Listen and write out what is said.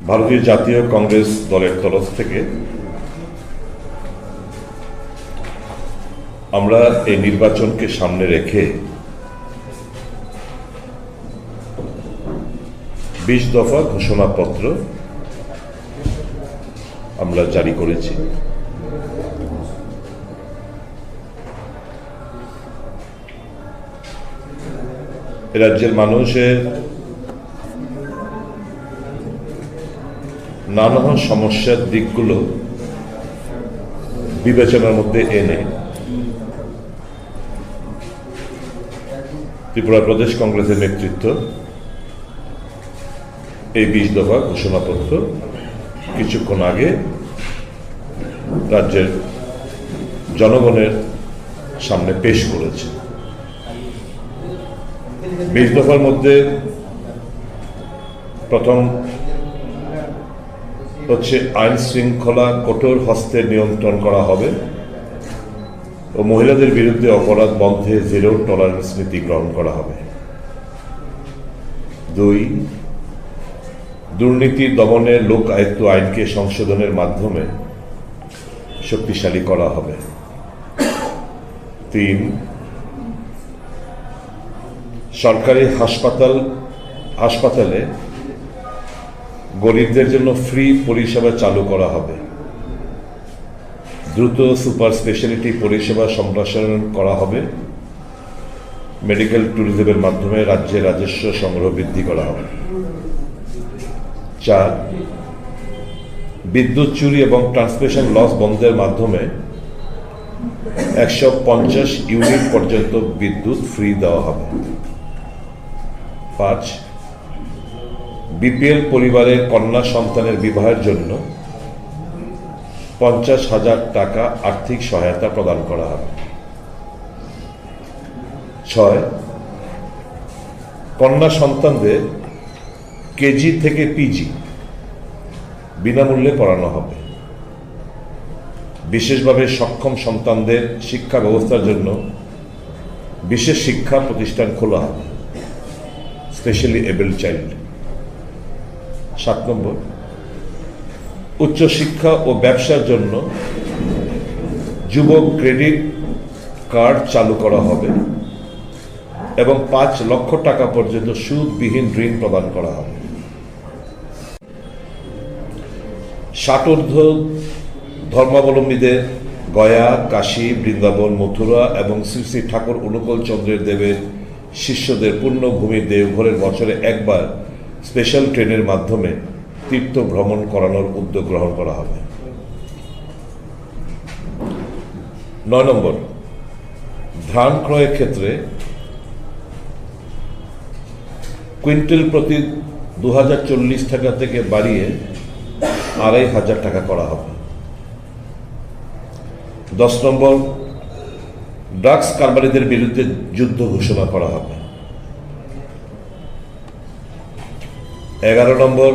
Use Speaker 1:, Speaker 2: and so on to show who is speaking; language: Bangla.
Speaker 1: ভারতীয় জাতীয় কংগ্রেস দলের তরফ থেকে আমরা এই নির্বাচনকে সামনে রেখে 20 দফা ঘোষণাপত্র আমরা জারি করেছি। রাজ্যের মানুষের নানা সমস্যার দিকগুলো বিবেচনার মধ্যে এনে ত্রিপুরা প্রদেশ কংগ্রেসের নেতৃত্ব এই 20 দফা ঘোষণাপত্র কিছুক্ষণ আগে রাজ্যের জনগণের সামনে পেশ করেছে। 20 দফার মধ্যে প্রথম হচ্ছে আইন শৃঙ্খলা কঠোর হস্তে নিয়ন্ত্রণ করা হবে ও মহিলাদের বিরুদ্ধে অপরাধ বন্ধে জিরো টলারেন্স নীতি গ্রহণ করা হবে। 2, দুর্নীতি দমনে লোক আয়ুক্ত আইনকে সংশোধনের মাধ্যমে শক্তিশালী করা হবে। 3, সরকারি হাসপাতালে গরিবদের জন্য ফ্রি পরিষেবা চালু করা হবে। দ্রুত সুপার স্পেশালিটি পরিষেবা সম্প্রসারণ করা হবে। মেডিকেল ট্যুরিজমের মাধ্যমে রাজ্যে রাজস্ব সংগ্রহ বৃদ্ধি করা হবে। 4, বিদ্যুৎ চুরি এবং ট্রান্সমিশন লস বন্ধের মাধ্যমে 150 ইউনিট পর্যন্ত বিদ্যুৎ ফ্রি দেওয়া হবে। 5, বিপিএল পরিবারের কন্যা সন্তানের বিবাহের জন্য 50,000 টাকা আর্থিক সহায়তা প্রদান করা হবে। 6, কন্যা সন্তানদের কেজি থেকে পিজি বিনামূল্যে পড়ানো হবে। বিশেষভাবে সক্ষম সন্তানদের শিক্ষা ব্যবস্থার জন্য বিশেষ শিক্ষা প্রতিষ্ঠান খোলা হবে, স্পেশালি এবল চাইল্ড। 7 নম্বর, উচ্চশিক্ষা ও ব্যবসার জন্য যুব ক্রেডিট কার্ড চালু করা হবে এবং 5 লক্ষ টাকা পর্যন্ত সুদবিহীন ঋণ প্রদান করা হবে। 60 ধর্মাবলম্বীদের গয়া, কাশী, বৃন্দাবন, মথুরা এবং শ্রী শ্রী ঠাকুর অনুকূল চন্দ্রের দেবের শিষ্যদের পুণ্যভূমি দেওঘরের বছরে একবার স্পেশাল ট্রেনের মাধ্যমে তীর্থ ভ্রমণ করানোর উদ্যোগ গ্রহণ করা হবে। 9 নম্বর, ধান ক্রয়ের ক্ষেত্রে কুইন্টাল প্রতি 2040 টাকা থেকে বাড়িয়ে 2500 টাকা করা হবে। 10 নম্বর, ড্রাগস কারবারিদের বিরুদ্ধে যুদ্ধ ঘোষণা করা হবে। 11 নম্বর,